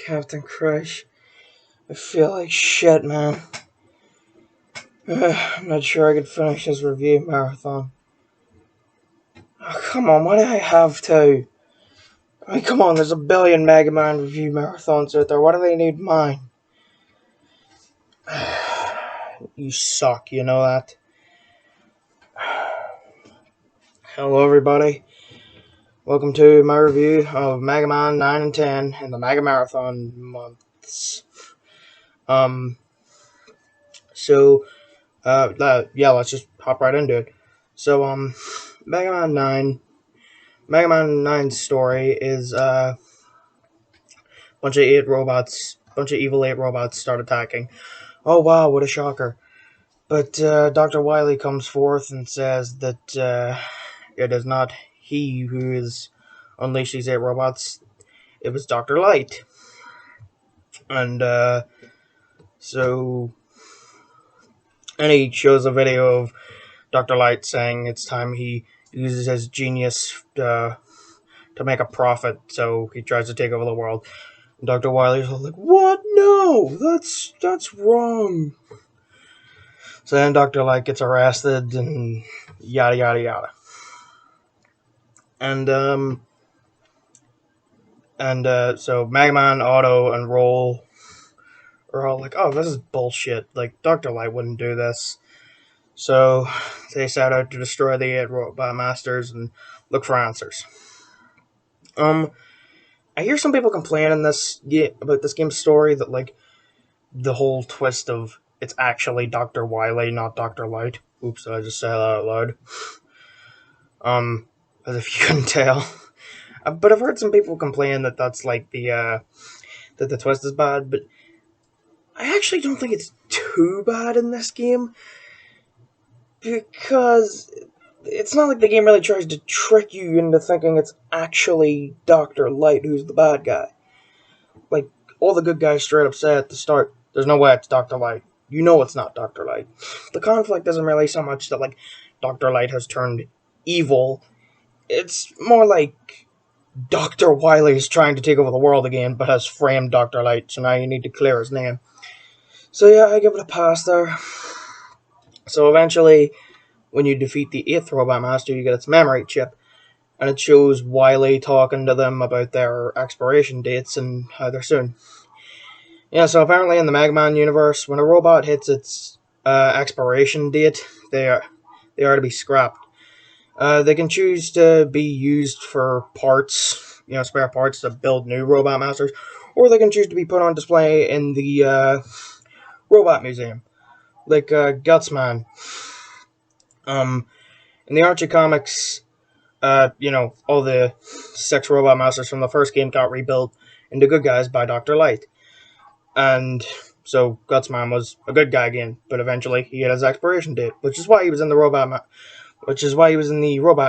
Captain Crush, I feel like shit, man. I'm not sure I could finish this review marathon. Oh, come on, why do I have to? I mean, come on, there's a billion Mega Man review marathons out there. Why do they need mine? You suck, you know that? Hello, everybody. Welcome to my review of Mega Man 9 and 10 in the Mega Marathon months. Um, so, let's just hop right into it. So, Mega Man 9, Mega Man 9's story is, bunch of evil 8 robots start attacking. Oh wow, what a shocker. But, Dr. Wily comes forth and says that, it is not he who is unleashed these 8 robots, it was Dr. Light. And, so, and he shows a video of Dr. Light saying it's time he uses his genius to make a profit, so he tries to take over the world. And Dr. Wily's like, "What? No, that's wrong." So then Dr. Light gets arrested and yada yada yada. So Mega Man, Otto, and Roll are all like, "Oh, this is bullshit. Like, Dr. Light wouldn't do this." So they set out to destroy the 8 Robot Masters and look for answers. I hear some people complaining about this game's story that, like, the whole twist of it's actually Dr. Wily, not Dr. Light. Oops, did I just say that out loud? As if you couldn't tell. But I've heard some people complain that that's like that the twist is bad, but I actually don't think it's too bad in this game, because it's not like the game really tries to trick you into thinking it's actually Dr. Light who's the bad guy. Like, all the good guys straight up say at the start, there's no way it's Dr. Light. You know it's not Dr. Light. The conflict isn't really so much that, like, Dr. Light has turned evil. It's more like Dr. Wily is trying to take over the world again, but has framed Dr. Light, so now you need to clear his name. So yeah, I give it a pass there. So eventually, when you defeat the 8th Robot Master, you get its memory chip, and it shows Wily talking to them about their expiration dates and how they're soon. Yeah, so apparently in the Mega Man universe, when a robot hits its expiration date, they are to be scrapped. They can choose to be used for parts, spare parts to build new Robot Masters, or they can choose to be put on display in the Robot Museum, like Gutsman. In the Archie comics, all the 6 Robot Masters from the first game got rebuilt into good guys by Dr. Light. And so Gutsman was a good guy again, but eventually he had his expiration date, which is why he was in the Robot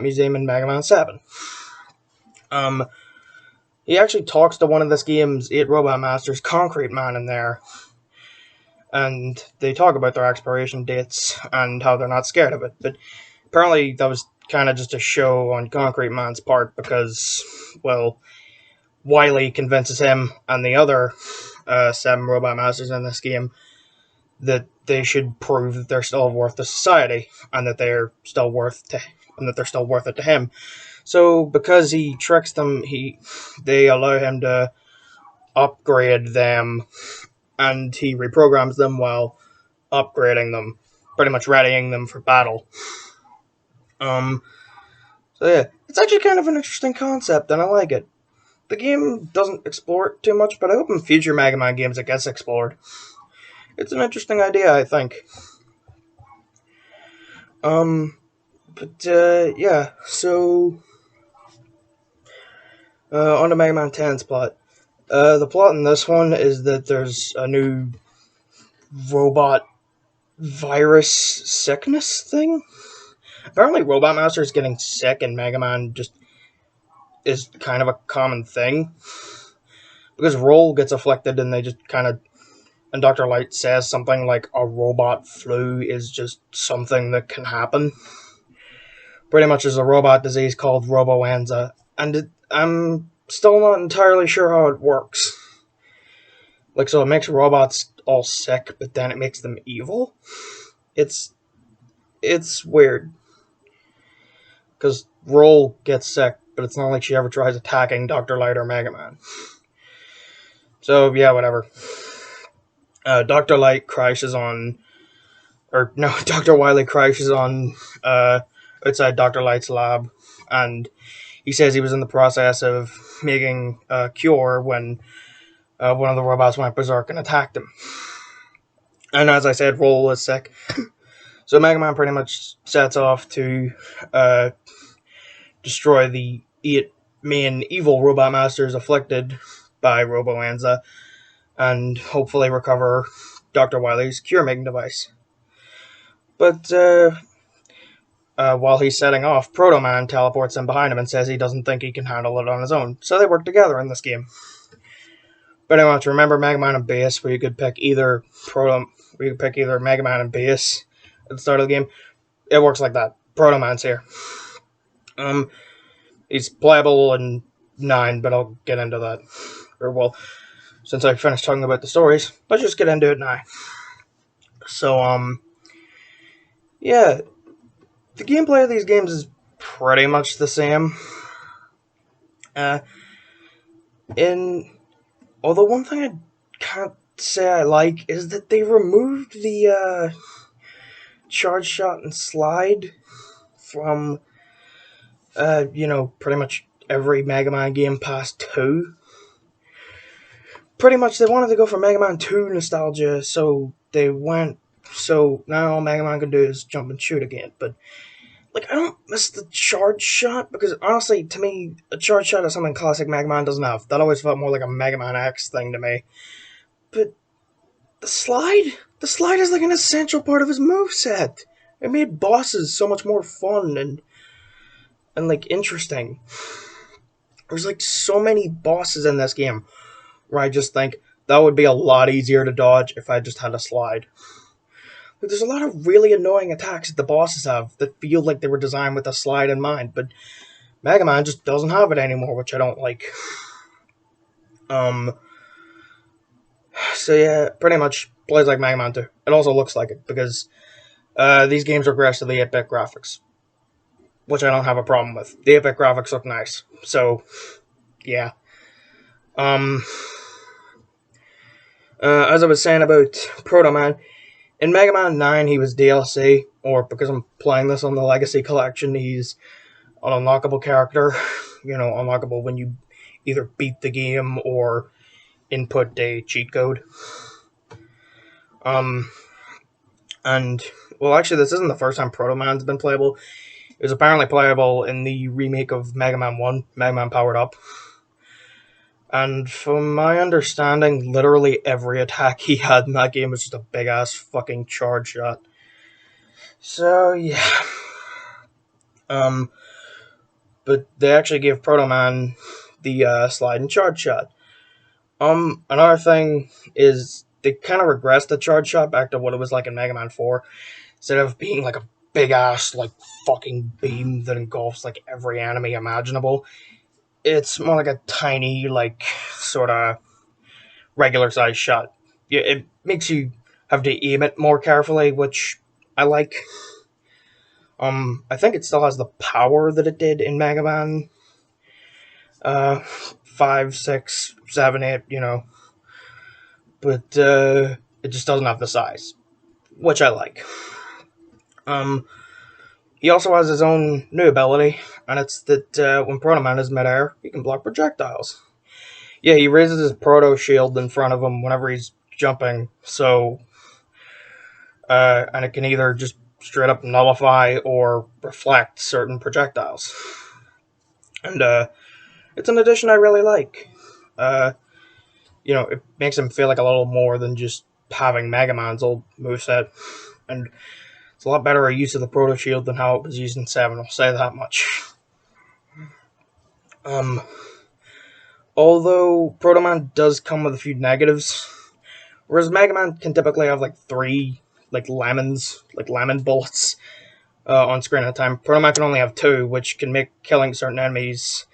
Museum in Mega Man 7. He actually talks to one of this game's 8 Robot Masters, Concrete Man, in there, and they talk about their expiration dates and how they're not scared of it. But apparently that was kind of just a show on Concrete Man's part, because, well, Wily convinces him and the other 7 Robot Masters in this game that they should prove that they're still worth the society, and that they're still worth it to him. So because he tricks them, they allow him to upgrade them, and he reprograms them while upgrading them, pretty much readying them for battle. So yeah, it's actually kind of an interesting concept, and I like it. The game doesn't explore it too much, but I hope in future Mega Man games it gets explored. It's an interesting idea, I think. Yeah, so, on to Mega Man 10's plot. The plot in this one is that there's a new robot virus sickness thing. Apparently, Robot Master is getting sick, and Mega Man just is kind of a common thing. Because Roll gets afflicted, and they just kind of. And Dr. Light says something like a robot flu is just something that can happen. Pretty much as a robot disease called Roboenza. And I'm still not entirely sure how it works. Like, so it makes robots all sick, but then it makes them evil? It's weird. Because Roll gets sick, but it's not like she ever tries attacking Dr. Light or Mega Man. So, yeah, whatever. Dr. Light crashes on... Or, no, Dr. Wily crashes on outside Dr. Light's lab, and he says he was in the process of making a cure when one of the robots went berserk and attacked him. And as I said, Roll is sick. So Mega Man pretty much sets off to destroy the 8 main evil robot masters afflicted by Robo-Enza, and hopefully recover Dr. Wily's cure-making device. But while he's setting off, Proto Man teleports in behind him and says he doesn't think he can handle it on his own. So they work together in this game. But anyway, to remember Mega Man and Bass, where you could pick either Mega Man and Bass at the start of the game. It works like that. Proto Man's here. He's playable in 9, but I'll get into that. Or, well, since I finished talking about the stories, let's just get into it now. So, yeah, the gameplay of these games is pretty much the same. Although one thing I can't say I like is that they removed the charge shot and slide from pretty much every Mega Man game past 2. Pretty much they wanted to go for Mega Man 2 nostalgia, so now all Mega Man can do is jump and shoot again. But, like, I don't miss the charge shot, because honestly, to me, a charge shot is something classic Mega Man doesn't have. That always felt more like a Mega Man X thing to me. But the slide is like an essential part of his moveset. It made bosses so much more fun and like interesting. There's like so many bosses in this game where I just think that would be a lot easier to dodge if I just had a slide. Like, there's a lot of really annoying attacks that the bosses have that feel like they were designed with a slide in mind, but Mega Man just doesn't have it anymore, which I don't like. So yeah, pretty much plays like Mega Man 2. It also looks like it, because these games regress to the 8-bit graphics, which I don't have a problem with. The 8-bit graphics look nice, so yeah. As I was saying about Proto Man, in Mega Man 9 he was DLC, or because I'm playing this on the Legacy Collection, he's an unlockable character. Unlockable when you either beat the game or input a cheat code. And, well, actually, this isn't the first time Proto Man's been playable. It was apparently playable in the remake of Mega Man 1, Mega Man Powered Up. And from my understanding, literally every attack he had in that game was just a big-ass fucking charge shot. So, yeah. But they actually gave Proto Man the slide and charge shot. Another thing is they kind of regressed the charge shot back to what it was like in Mega Man 4. Instead of being like a big-ass, like, fucking beam that engulfs, like, every enemy imaginable, it's more like a tiny, like, sort of regular-sized shot. Yeah, it makes you have to aim it more carefully, which I like. I think it still has the power that it did in Mega Man 5, 6, 7, 8, but it just doesn't have the size, which I like. He also has his own new ability, and it's that when Proto Man is midair, he can block projectiles. Yeah, he raises his Proto Shield in front of him whenever he's jumping, so and it can either just straight up nullify or reflect certain projectiles. And it's an addition I really like. It makes him feel like a little more than just having Mega Man's old moveset. And it's a lot better a use of the Proto Shield than how it was used in 7, I'll say that much. Although Proto Man does come with a few negatives, whereas Mega Man can typically have like 3 lemon bullets on screen at a time, Proto Man can only have 2, which can make killing certain enemies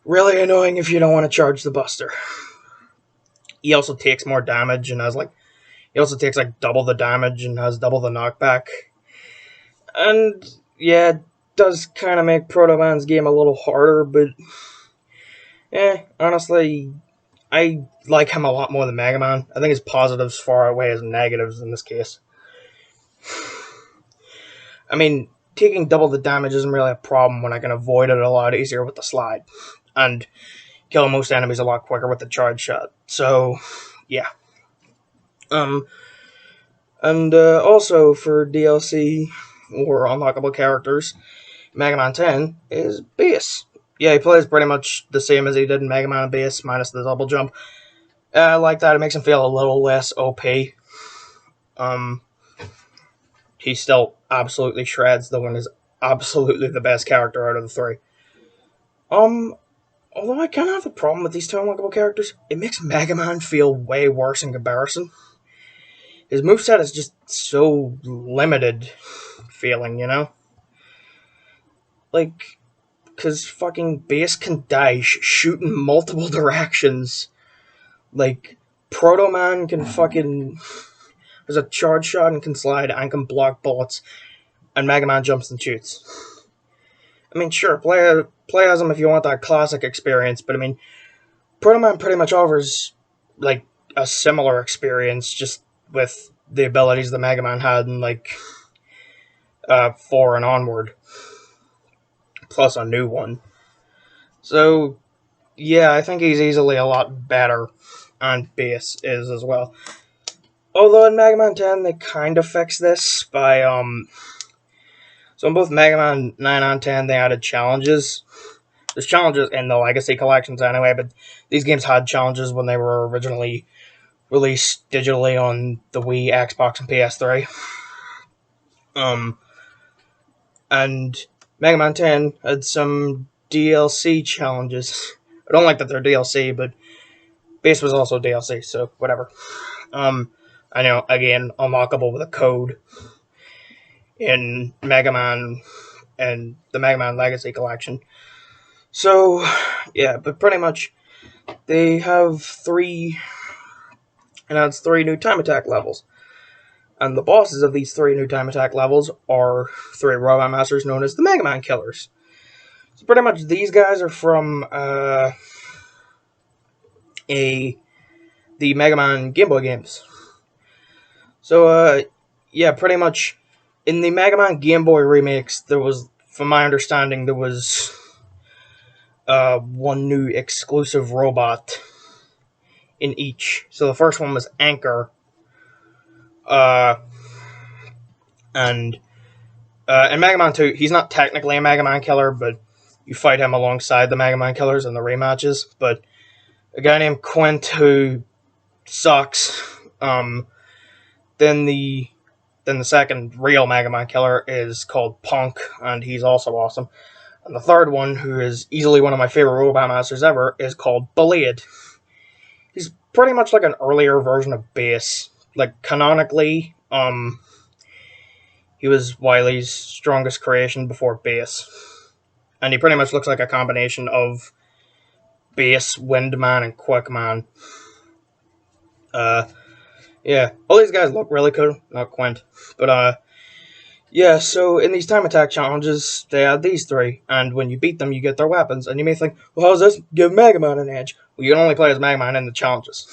Really annoying if you don't want to charge the Buster. He also takes more damage and has he also takes double the damage and has double the knockback. And yeah, it does kind of make Proto Man's game a little harder, but honestly, I like him a lot more than Mega Man. I think his positives far outweigh his negatives in this case. I mean, taking double the damage isn't really a problem when I can avoid it a lot easier with the slide. And kill most enemies a lot quicker with the charge shot. So, yeah. And also for DLC or unlockable characters, Mega Man 10 is Bass. Yeah, he plays pretty much the same as he did in Mega Man Bass, minus the double jump. I like that. It makes him feel a little less OP. He still absolutely shreds, though, and is absolutely the best character out of the three. Although I kind of have a problem with these two unlockable characters, it makes Mega Man feel way worse in comparison. His moveset is just so limited feeling, you know? Because fucking Bass can die shoot in multiple directions. Proto Man can fucking... There's a charge shot and can slide and can block bullets, and Mega Man jumps and shoots. I mean, sure, play as him if you want that classic experience, but I mean, Proto Man pretty much offers, a similar experience, just with the abilities that Mega Man had in, 4 and onward. Plus a new one. So, yeah, I think he's easily a lot better, and Bass is as well. Although in Mega Man 10, they kind of fixed this by, So in both Mega Man 9 and 10, they added challenges. There's challenges in the Legacy collections anyway, but these games had challenges when they were originally released digitally on the Wii, Xbox, and PS3. And Mega Man 10 had some DLC challenges. I don't like that they're DLC, but Bass was also DLC, so whatever. I know, again, unlockable with a code in Mega Man and the Mega Man Legacy collection. So, yeah, but pretty much they have 3 new time attack levels. And the bosses of these 3 new time attack levels are 3 Robot Masters known as the Mega Man Killers. So pretty much these guys are from the Mega Man Game Boy games. So, yeah, pretty much in the Mega Man Game Boy remakes, there was, from my understanding, there was one new exclusive robot in each. So the first one was Anchor. And in Mega Man 2, he's not technically a Mega Man killer, but you fight him alongside the Mega Man killers in the rematches. But a guy named Quint who sucks. Then the second real Mega Man killer is called Punk, and he's also awesome. And the third one, who is easily one of my favorite Robot Masters ever, is called Blade. He's pretty much like an earlier version of Bass. Canonically, he was Wily's strongest creation before Bass. And he pretty much looks like a combination of Bass, Windman, and Quickman. Yeah, all these guys look really cool. Not Quint. But, yeah, so in these time attack challenges, they add these 3, and when you beat them, you get their weapons. And you may think, well, how's this give Mega Man an edge? Well, you can only play as Mega Man in the challenges.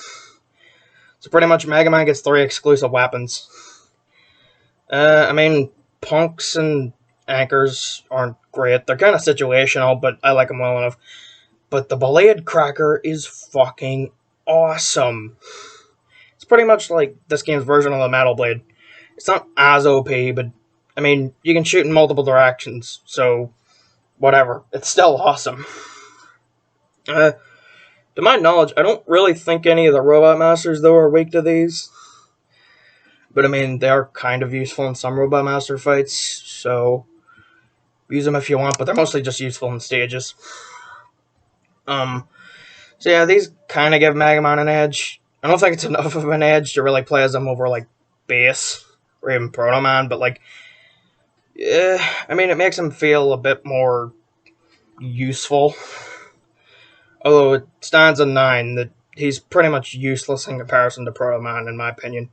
So pretty much Mega Man gets 3 exclusive weapons. I mean, Punks and Anchors aren't great. They're kind of situational, but I like them well enough. But the Blade Cracker is fucking awesome. It's pretty much like this game's version of the Metal Blade. It's not as OP, but, I mean, you can shoot in multiple directions, so whatever. It's still awesome. To my knowledge, I don't really think any of the Robot Masters, though, are weak to these. But, I mean, they are kind of useful in some Robot Master fights, so use them if you want, but they're mostly just useful in stages. So, yeah, these kind of give Mega Man an edge. I don't think it's enough of an edge to really play as them over, Bass or even Proto Man, but, I mean, it makes him feel a bit more useful. Although it stands a 9, that he's pretty much useless in comparison to Proto Man, in my opinion.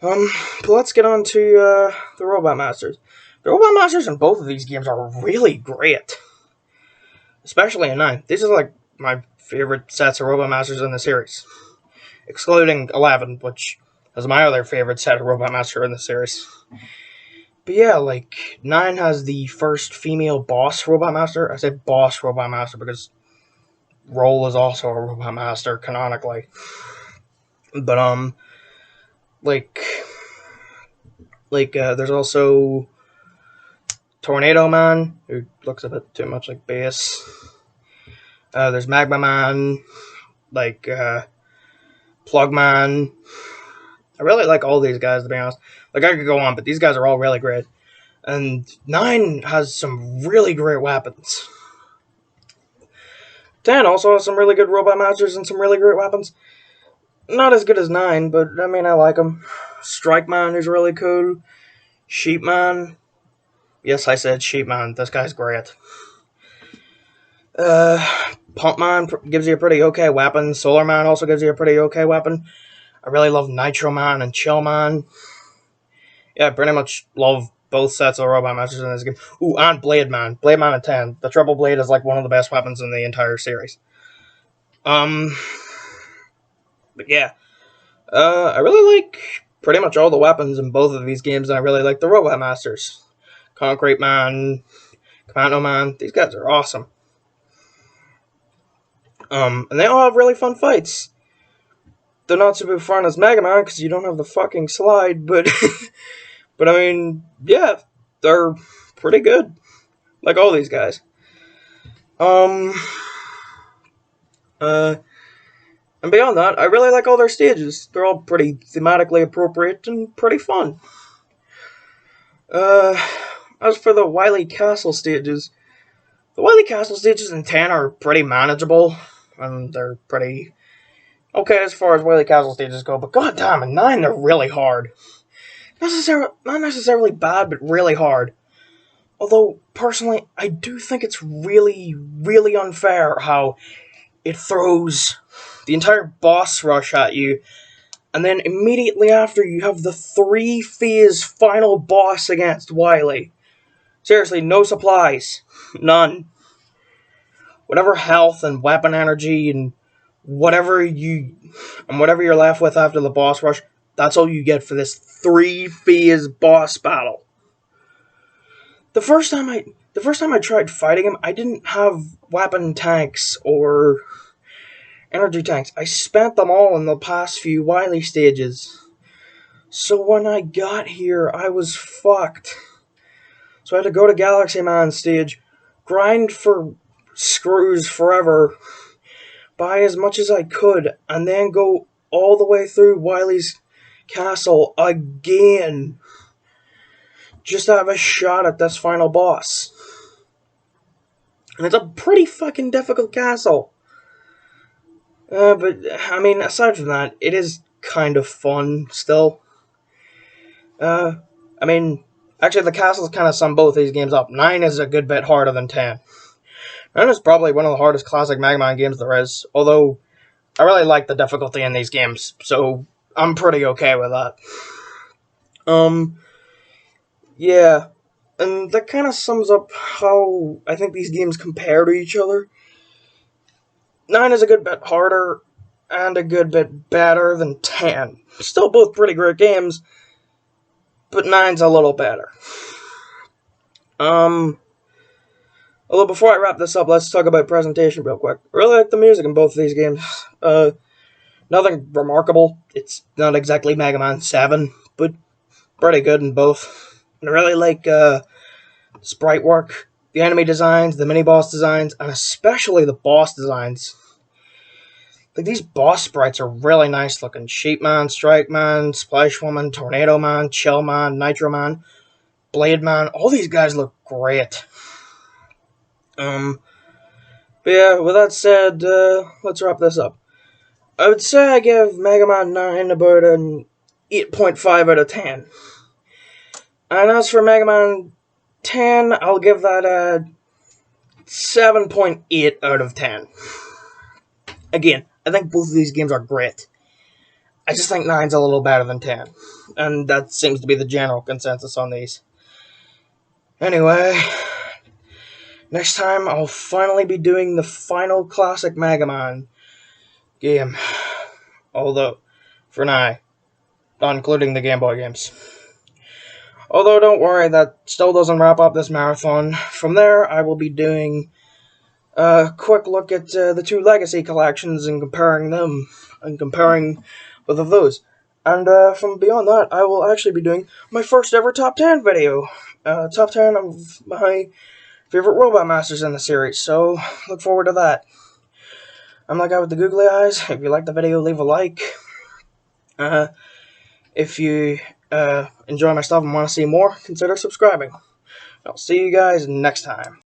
But let's get on to the Robot Masters. The Robot Masters in both of these games are really great. Especially in 9. These are like my favorite sets of Robot Masters in the series. Excluding 11, which is my other favorite set of Robot Master in the series. But yeah, like, 9 has the first female boss Robot Master. I said boss Robot Master because Roll is also a Robot Master, canonically. But, like, there's also Tornado Man, who looks a bit too much like Bass. There's Magma Man, like, Plug Man. I really like all these guys, to be honest. Like, I could go on, but these guys are all really great. And 9 has some really great weapons. 10 also has some really good Robot Masters and some really great weapons. Not as good as 9, but, I mean, I like them. Strike Man is really cool. Sheep Man. Yes, I said Sheep Man. This guy's great. Pump Man gives you a pretty okay weapon. Solar Man also gives you a pretty okay weapon. I really love Nitro Man and Chill Man. Yeah, I pretty much love both sets of Robot Masters in this game. Ooh, and Blade Man. Blade Man at 10. The Triple Blade is like one of the best weapons in the entire series. But yeah. I really like pretty much all the weapons in both of these games, and I really like the Robot Masters. Concrete Man, Commando Man, these guys are awesome. And they all have really fun fights. They're not super fun as Mega Man, because you don't have the fucking slide, but... but I mean, yeah, they're pretty good. Like all these guys. And beyond that, I really like all their stages. They're all pretty thematically appropriate and pretty fun. As for the Wily Castle stages, the Wily Castle stages in 10 are pretty manageable, and they're pretty okay as far as Wily Castle stages go, but goddamn, in 9 they're really hard. Not necessarily bad, but really hard. Although, personally, I do think it's really, really unfair how it throws the entire boss rush at you, and then immediately after you have the 3-phase final boss against Wily. Seriously, no supplies. None. Whatever health and weapon energy and whatever you're left with after the boss rush, that's all you get for this 3-phase boss battle. The first time I tried fighting him, I didn't have weapon tanks or energy tanks. I spent them all in the past few Wily stages. So when I got here, I was fucked. So I had to go to Galaxy Man stage, grind for screws forever, buy as much as I could, and then go all the way through Wily's castle again, just to have a shot at this final boss. And it's a pretty fucking difficult castle. But, I mean, aside from that, it is kind of fun still. I mean, actually the castles kind of sum both these games up. 9 is a good bit harder than 10. 9 is probably one of the hardest classic Mega Man games there is, although I really like the difficulty in these games, so I'm pretty okay with that. Yeah, and that kind of sums up how I think these games compare to each other. 9 is a good bit harder and a good bit better than 10. Still both pretty great games, but 9's a little better. Although before I wrap this up, let's talk about presentation real quick. I really like the music in both of these games. Nothing remarkable. It's not exactly Mega Man 7, but pretty good in both. And I really like sprite work, the enemy designs, the mini-boss designs, and especially the boss designs. Like, these boss sprites are really nice looking. Sheep Man, Strike Man, Splash Woman, Tornado Man, Chill Man, Nitro Man, Blade Man. All these guys look great. But yeah, with that said, let's wrap this up. I would say I give Mega Man 9 about an 8.5 out of 10. And as for Mega Man 10, I'll give that a 7.8 out of 10. Again, I think both of these games are great. I just think 9's a little better than 10. And that seems to be the general consensus on these. Anyway, next time I'll finally be doing the final classic Mega Man game. Although, for now, not including the Game Boy games. Although, don't worry, that still doesn't wrap up this marathon. From there, I will be doing a quick look at the two Legacy collections and comparing them, and comparing both of those. And from beyond that, I will actually be doing my first ever top 10 video. Top 10 of my favorite Robot Masters in the series, so look forward to that. I'm that guy with the googly eyes. If you like the video, leave a like. If you enjoy my stuff and want to see more, consider subscribing. I'll see you guys next time.